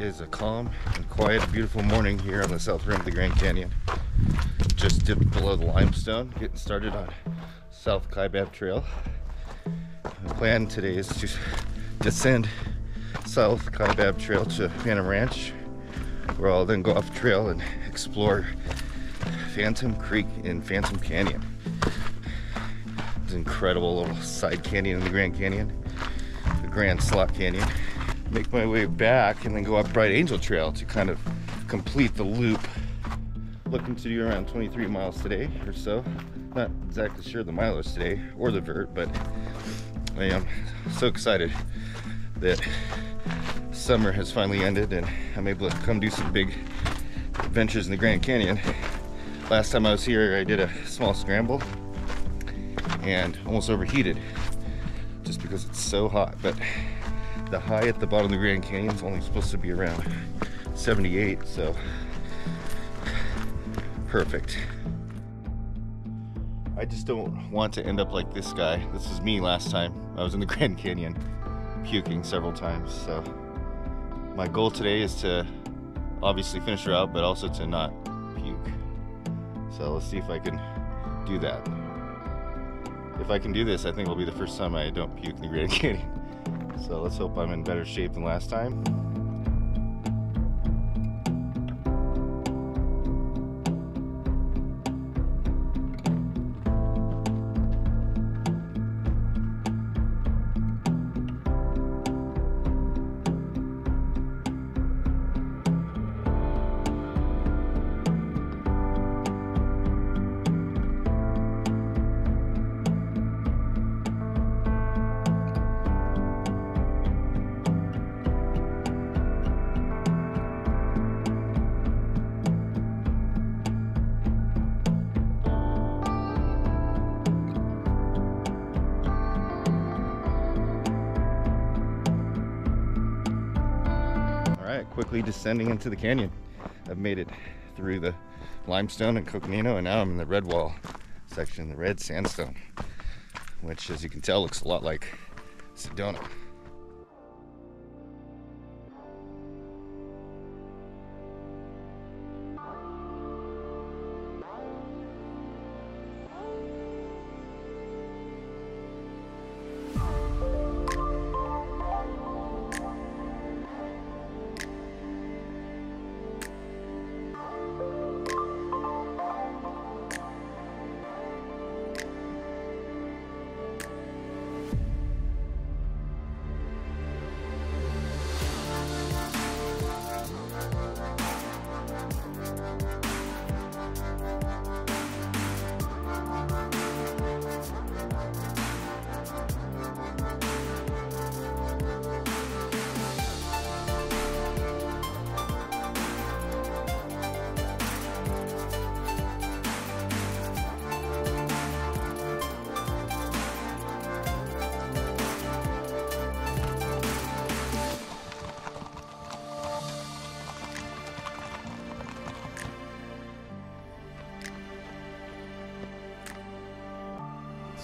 is a calm and quiet, beautiful morning here on the south rim of the Grand Canyon. Just dipped below the limestone, getting started on South Kaibab Trail. The plan today is to descend South Kaibab Trail to Phantom Ranch, where I'll then go off trail and explore Phantom Creek in Phantom Canyon. It's an incredible little side canyon in the Grand Canyon, the Grand Slot Canyon. Make my way back and then go up Bright Angel Trail to kind of complete the loop. Looking to do around 23 miles today or so. Not exactly sure the mileage today or the vert, but I am so excited that summer has finally ended and I'm able to come do some big adventures in the Grand Canyon. Last time I was here, I did a small scramble and almost overheated just because it's so hot. But the high at the bottom of the Grand Canyon is only supposed to be around 78, so perfect. I just don't want to end up like this guy. This was me last time. I was in the Grand Canyon puking several times. So my goal today is to obviously finish her out, but also to not puke. So let's see if I can do that. If I can do this, I think it'll be the first time I don't puke in the Grand Canyon. So let's hope I'm in better shape than last time. Quickly descending into the canyon. I've made it through the limestone and coconino, and now I'm in the red wall section, the red sandstone, which, as you can tell, looks a lot like Sedona.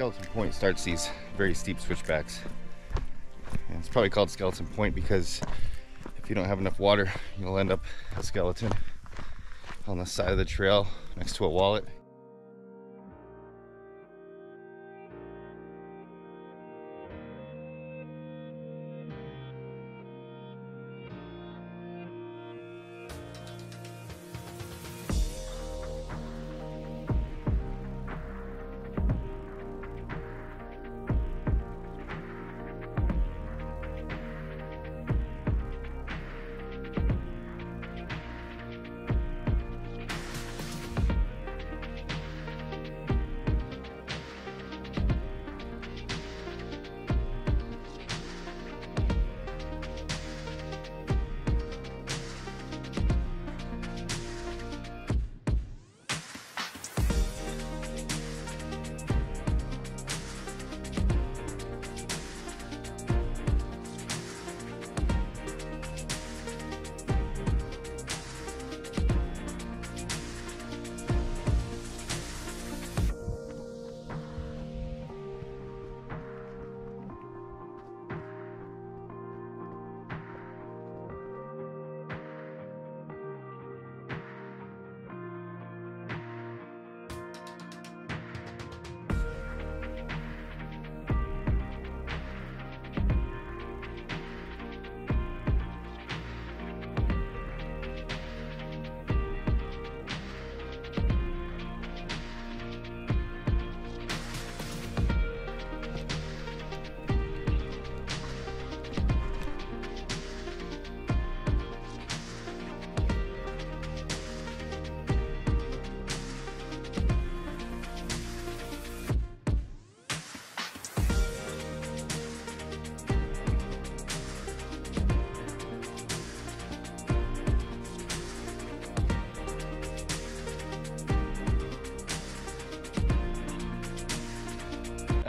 Skeleton Point starts these very steep switchbacks. And it's probably called Skeleton Point because if you don't have enough water, you'll end up a skeleton on the side of the trail next to a wallet.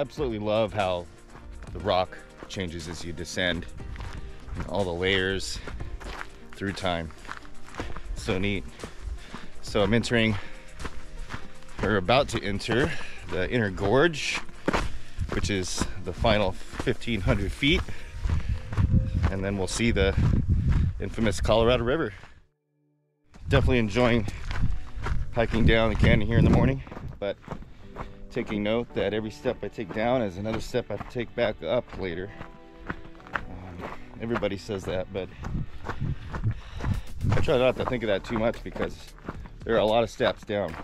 absolutely love how the rock changes as you descend, and all the layers through time. So neat. So I'm entering, or about to enter, the inner gorge, which is the final 1,500 feet, and then we'll see the infamous Colorado River. Definitely enjoying hiking down the canyon here in the morning, but taking note that every step I take down is another step I have to take back up later. Everybody says that, but I try not to think of that too much because there are a lot of steps down.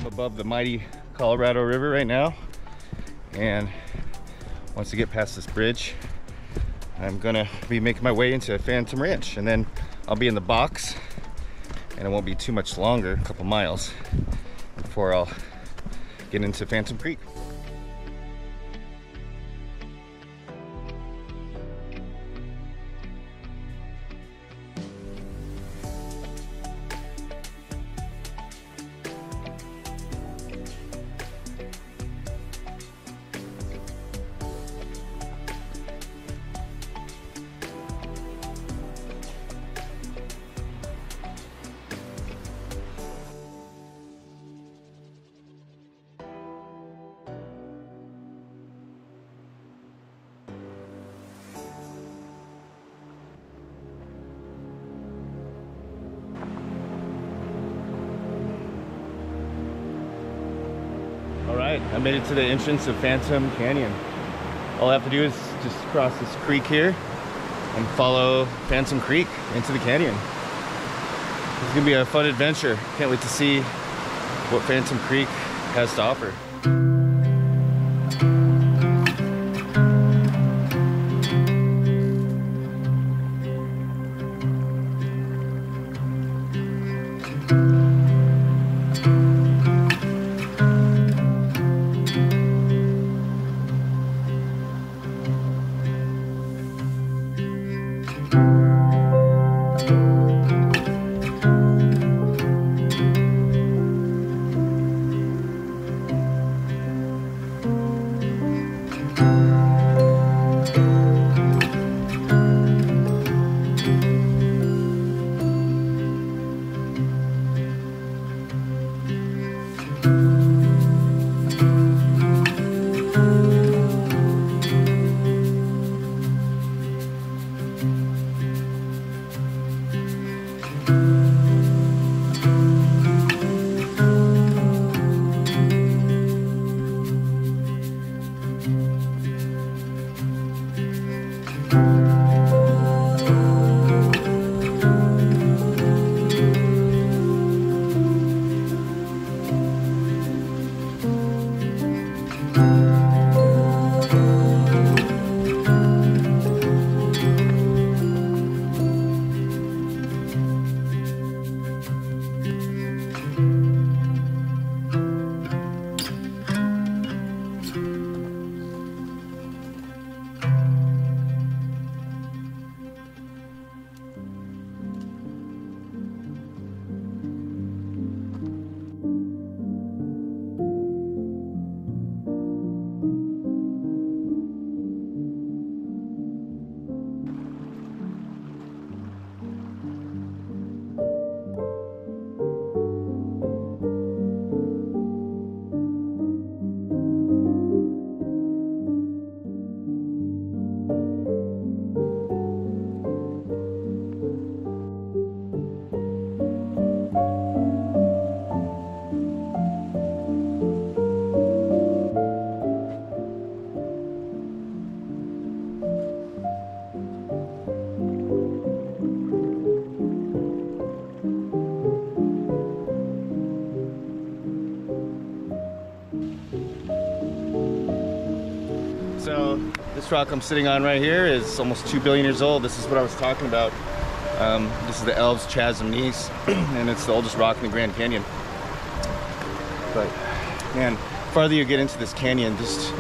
Above the mighty Colorado River right now, and once I get past this bridge, I'm gonna be making my way into Phantom Ranch, and then I'll be in the box, and it won't be too much longer, a couple miles, before I'll get into Phantom Creek. Alright, I made it to the entrance of Phantom Canyon. All I have to do is just cross this creek here and follow Phantom Creek into the canyon. It's gonna be a fun adventure. Can't wait to see what Phantom Creek has to offer. So this rock I'm sitting on right here is almost 2 billion years old. This is what I was talking about. This is the Elves chasm gniess, and it's the oldest rock in the Grand Canyon. But man, farther you get into this canyon, just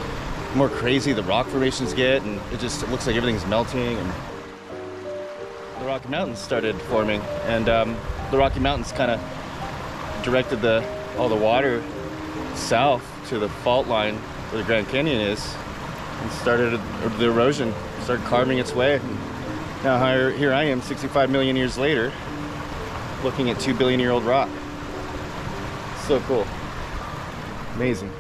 more crazy the rock formations get, and it looks like everything's melting, and the Rocky Mountains started forming, and the Rocky Mountains kind of directed all the water south to the fault line where the Grand Canyon is, and started the erosion, started carving its way. Now here I am 65 million years later looking at 2 billion year old rock. So cool. Amazing.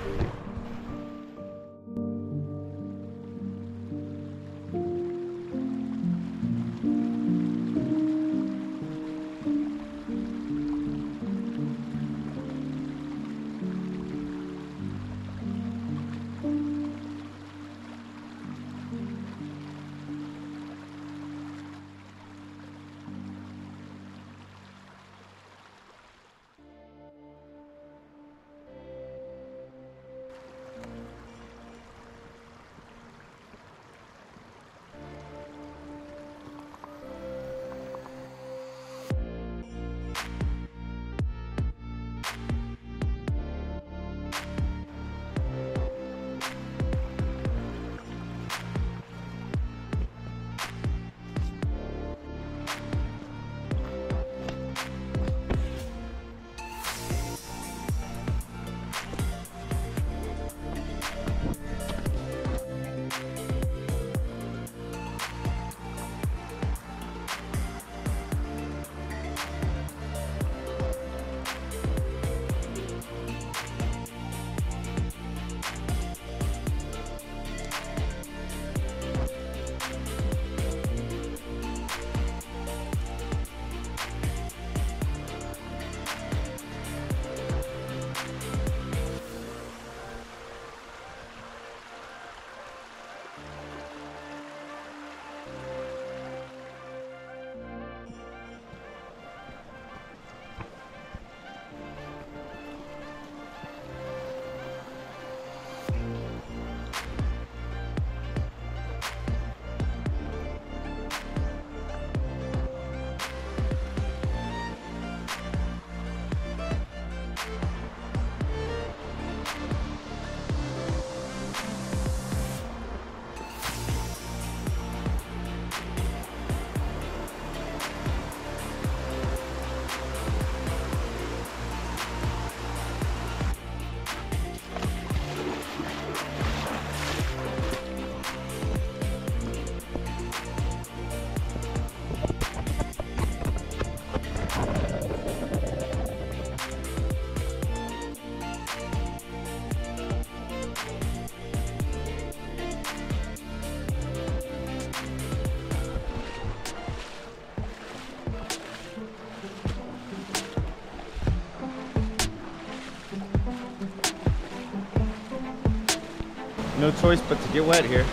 No choice but to get wet here.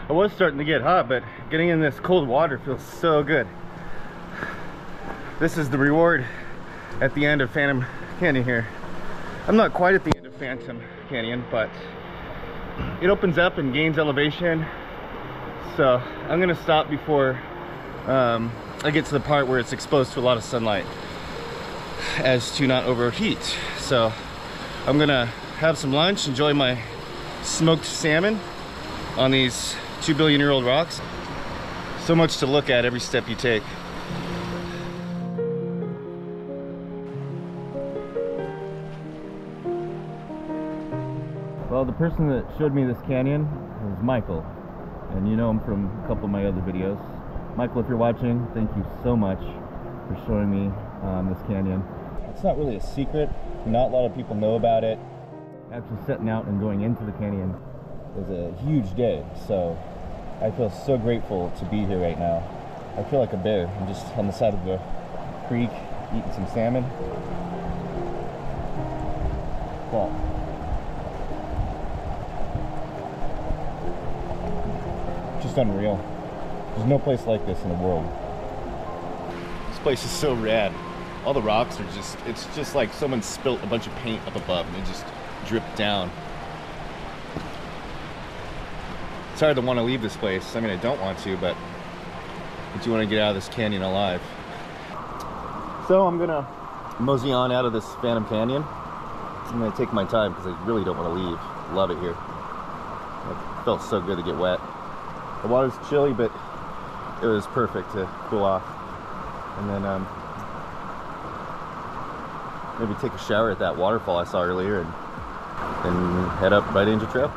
I was starting to get hot, but getting in this cold water feels so good. This is the reward at the end of Phantom Canyon here. I'm not quite at the end of Phantom Canyon, but it opens up and gains elevation. So I'm gonna stop before I get to the part where it's exposed to a lot of sunlight as to not overheat. So I'm gonna have some lunch, enjoy my smoked salmon on these 2 billion year old rocks. So much to look at every step you take. Well, the person that showed me this canyon is Michael, and you know him from a couple of my other videos. Michael, if you're watching, thank you so much for showing me this canyon. It's not really a secret, not a lot of people know about it. Actually setting out and going into the canyon is a huge day, so I feel so grateful to be here right now. I feel like a bear. I'm just on the side of the creek eating some salmon. Well, just unreal. There's no place like this in the world. This place is so rad. All the rocks are just, it's just like someone spilt a bunch of paint up above and it just dripped down. It's hard to want to leave this place. I mean, I don't want to, but I do want to get out of this canyon alive. So I'm gonna mosey on out of this Phantom Canyon. I'm gonna take my time because I really don't want to leave. Love it here. It felt so good to get wet. The water's chilly, but it was perfect to cool off. And then maybe take a shower at that waterfall I saw earlier and then head up Bright Angel Trail.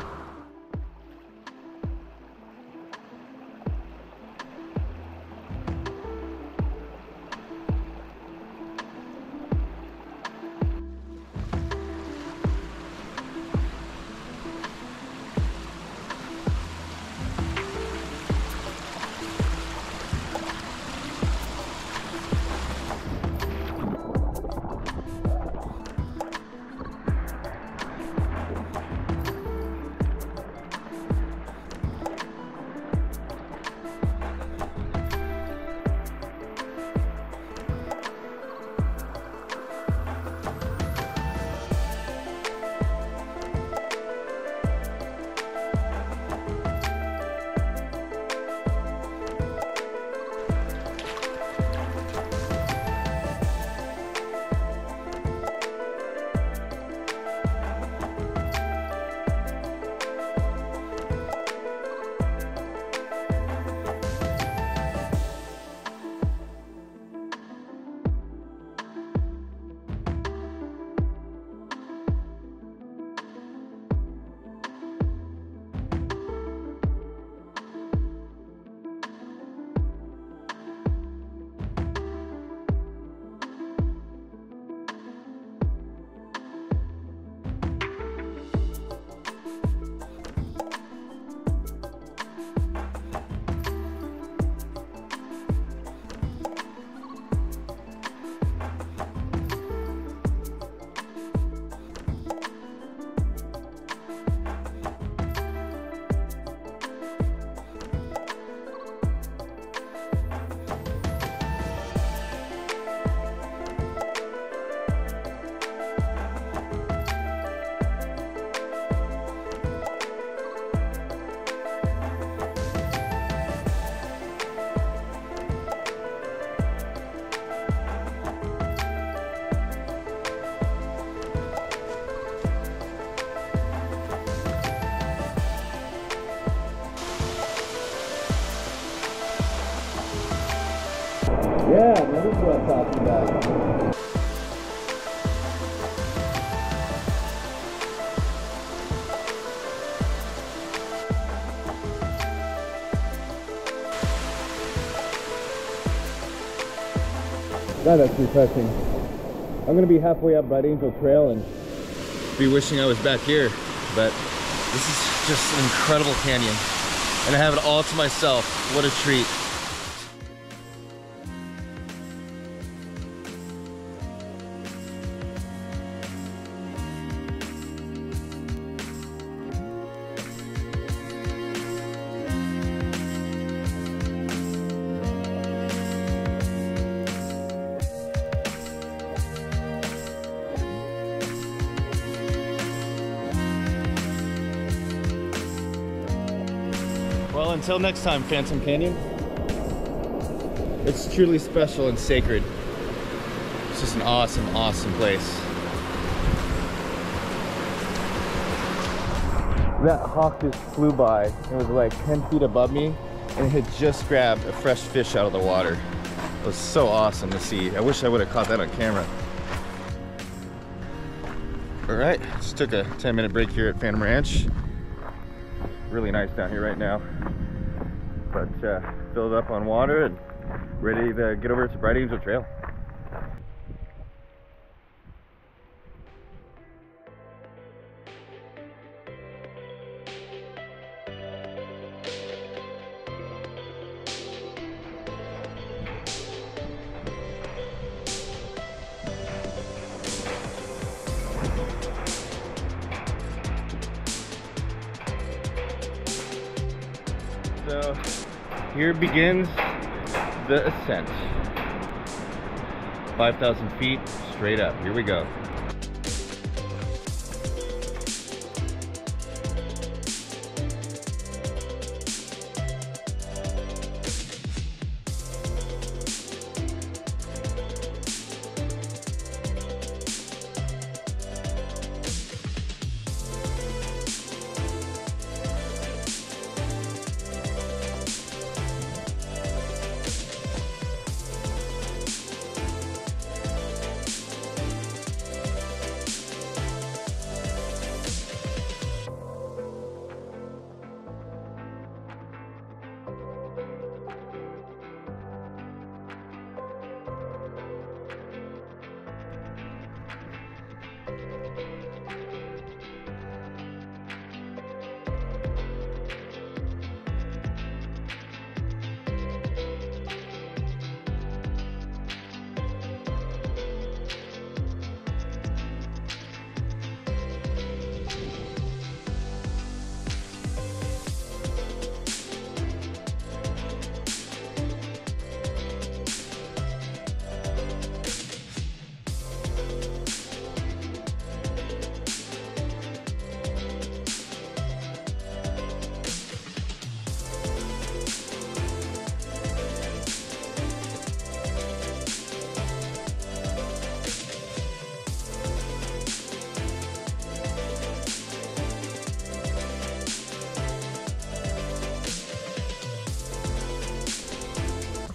Yeah, man, this is what I'm talking about. That's refreshing. I'm going to be halfway up Bright Angel Trail and be wishing I was back here, but this is just an incredible canyon and I have it all to myself. What a treat. Well, until next time, Phantom Canyon. It's truly special and sacred. It's just an awesome, awesome place. That hawk just flew by. It was like 10 feet above me, and it had just grabbed a fresh fish out of the water. It was so awesome to see. I wish I would have caught that on camera. All right, just took a 10-minute break here at Phantom Ranch. Really nice down here right now. But filled up on water and ready to get over to Bright Angel Trail. So here begins the ascent. 5,000 feet straight up. Here we go.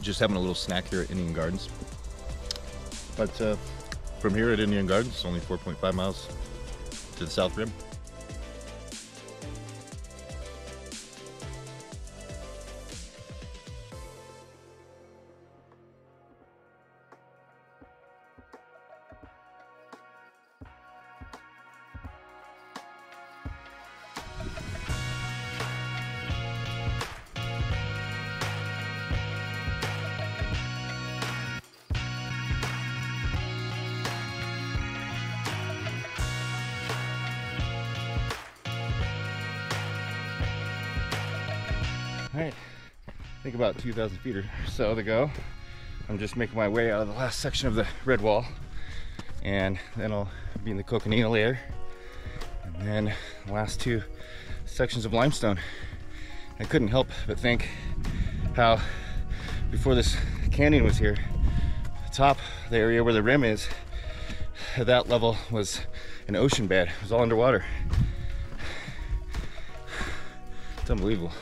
Just having a little snack here at Indian Gardens. But from here at Indian Gardens, it's only 4.5 miles to the South Rim. All right, I think about 2,000 feet or so to go. I'm just making my way out of the last section of the red wall, and then I'll be in the coconina layer, and then the last two sections of limestone. I couldn't help but think how before this canyon was here, the top, the area where the rim is, at that level was an ocean bed. It was all underwater. It's unbelievable.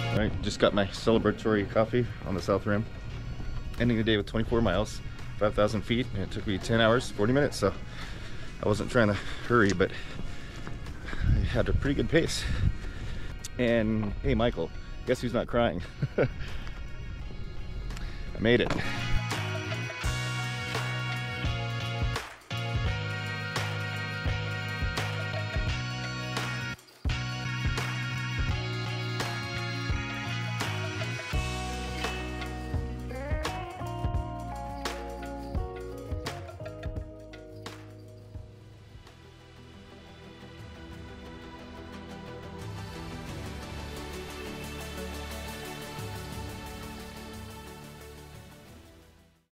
All right, just got my celebratory coffee on the South Rim. Ending the day with 24 miles, 5,000 feet, and it took me 10 hours, 40 minutes, so I wasn't trying to hurry, but I had a pretty good pace. And hey, Michael, guess who's not crying? I made it.